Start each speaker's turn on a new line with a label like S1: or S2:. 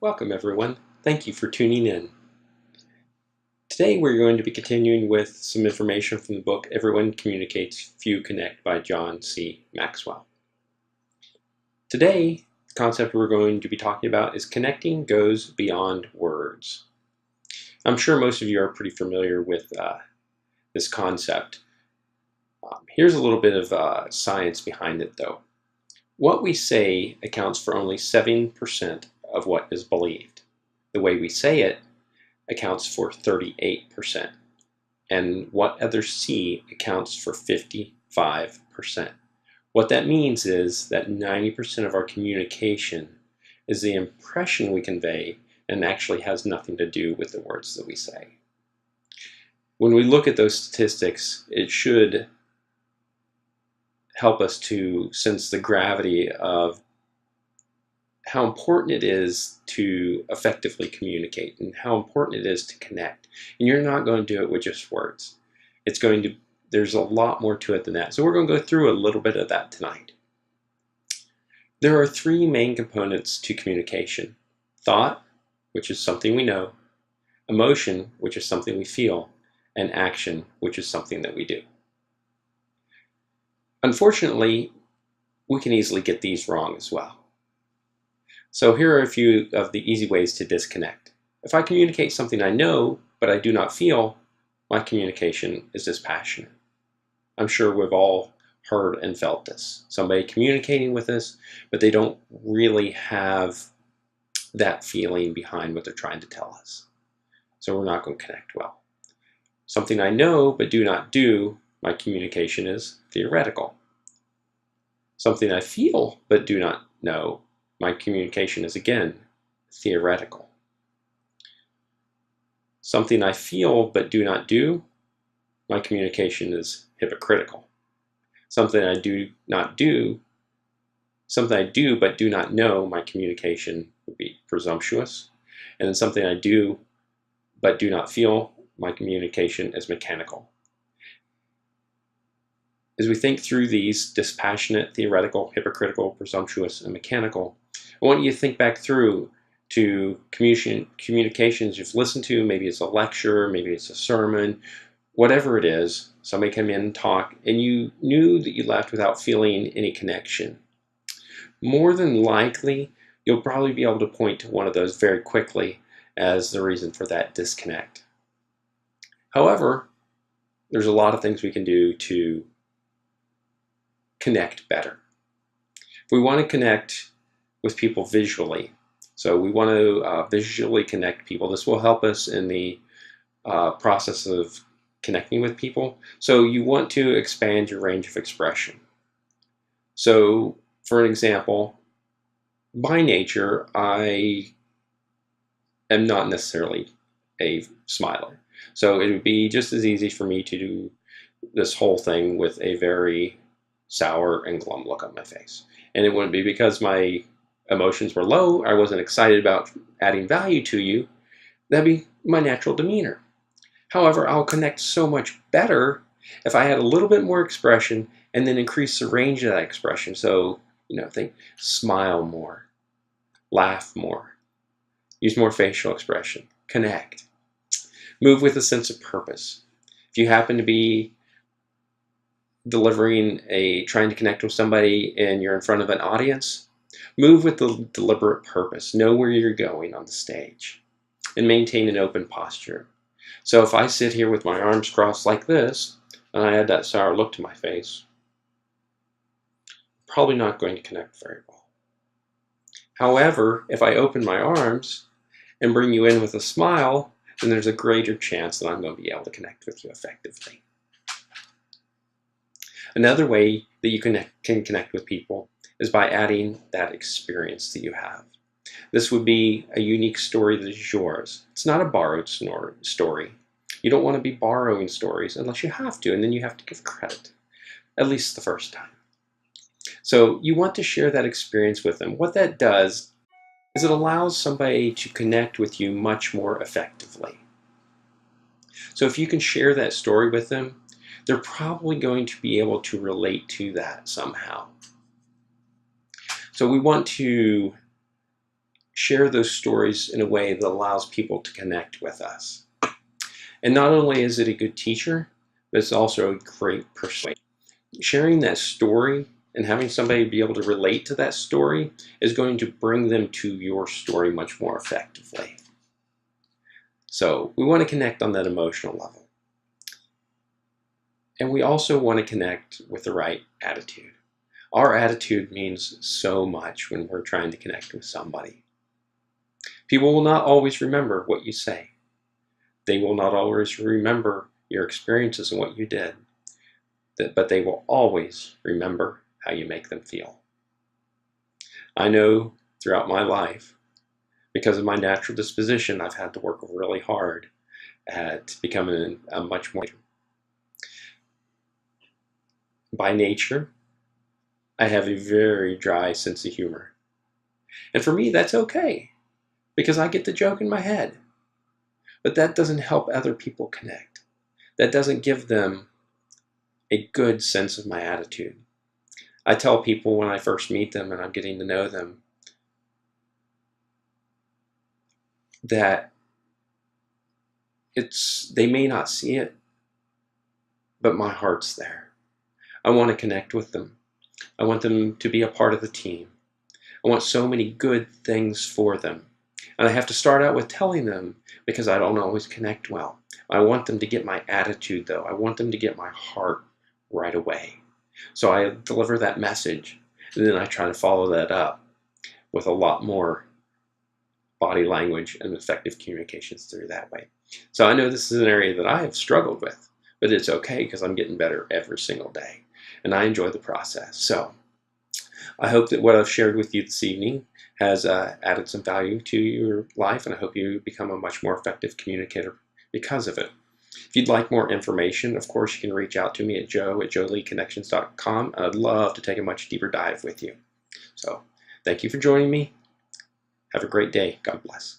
S1: Welcome everyone. Thank you for tuning in. Today we're going to be continuing with some information from the book Everyone Communicates, Few Connect by John C. Maxwell. Today, the concept we're going to be talking about is connecting goes beyond words. I'm sure most of you are pretty familiar with this concept. Here's a little bit of science behind it though. What we say accounts for only 7% of what is believed. The way we say it accounts for 38%, and what others see accounts for 55%. What that means is that 90% of our communication is the impression we convey and actually has nothing to do with the words that we say. When we look at those statistics, it should help us to sense the gravity of how important it is to effectively communicate and how important it is to connect. And you're not going to do it with just words. There's a lot more to it than that. So we're going to go through a little bit of that tonight. There are three main components to communication: thought, which is something we know; emotion, which is something we feel; and action, which is something that we do. Unfortunately, we can easily get these wrong as well. So here are a few of the easy ways to disconnect. If I communicate something I know, but I do not feel, my communication is dispassionate. I'm sure we've all heard and felt this. Somebody communicating with us, but they don't really have that feeling behind what they're trying to tell us. So we're not going to connect well. Something I know, but do not do, my communication is theoretical. Something I feel, but do not know, my communication is again theoretical. Something I feel but do not do, my communication is hypocritical. Something I do but do not know, my communication would be presumptuous. And then something I do but do not feel, my communication is mechanical. As we think through these: dispassionate, theoretical, hypocritical, presumptuous, and mechanical, I want you to think back through to communications you've listened to. Maybe it's a lecture, maybe it's a sermon, whatever it is. Somebody came in and talked, and you knew that you left without feeling any connection. More than likely, you'll probably be able to point to one of those very quickly as the reason for that disconnect. However, there's a lot of things we can do to connect better. If we want to connect with people visually, so we want to visually connect people, this will help us in the process of connecting with people. So you want to expand your range of expression. So for an example, by nature, I am not necessarily a smiler. So it would be just as easy for me to do this whole thing with a very sour and glum look on my face. And it wouldn't be because my emotions were low, I wasn't excited about adding value to you. That'd be my natural demeanor. However, I'll connect so much better if I add a little bit more expression and then increase the range of that expression. So, think smile more, laugh more, use more facial expression, connect. Move with a sense of purpose. If you happen to be trying to connect with somebody and you're in front of an audience, move with the deliberate purpose. Know where you're going on the stage and maintain an open posture. So if I sit here with my arms crossed like this and I add that sour look to my face, I'm probably not going to connect very well. However, if I open my arms and bring you in with a smile, then there's a greater chance that I'm going to be able to connect with you effectively. Another way that you can connect with people is by adding that experience that you have. This would be a unique story that is yours. It's not a borrowed story. You don't want to be borrowing stories unless you have to, and then you have to give credit, at least the first time. So you want to share that experience with them. What that does is it allows somebody to connect with you much more effectively. So if you can share that story with them, they're probably going to be able to relate to that somehow. So we want to share those stories in a way that allows people to connect with us. And not only is it a good teacher, but it's also a great persuader. Sharing that story and having somebody be able to relate to that story is going to bring them to your story much more effectively. So we want to connect on that emotional level. And we also want to connect with the right attitude. Our attitude means so much when we're trying to connect with somebody. People will not always remember what you say. They will not always remember your experiences and what you did, but they will always remember how you make them feel. I know throughout my life, because of my natural disposition, I've had to work really hard at becoming a much more. By nature, I have a very dry sense of humor. And for me, that's okay, because I get the joke in my head. But that doesn't help other people connect. That doesn't give them a good sense of my attitude. I tell people when I first meet them and I'm getting to know them that they may not see it, but my heart's there. I want to connect with them. I want them to be a part of the team. I want so many good things for them. And I have to start out with telling them because I don't always connect well. I want them to get my attitude, though. I want them to get my heart right away. So I deliver that message, and then I try to follow that up with a lot more body language and effective communications through that way. So I know this is an area that I have struggled with, but it's okay because I'm getting better every single day, and I enjoy the process. So I hope that what I've shared with you this evening has added some value to your life, and I hope you become a much more effective communicator because of it. If you'd like more information, of course, you can reach out to me at joe@joeleeconnections.com. I'd love to take a much deeper dive with you. So thank you for joining me. Have a great day. God bless.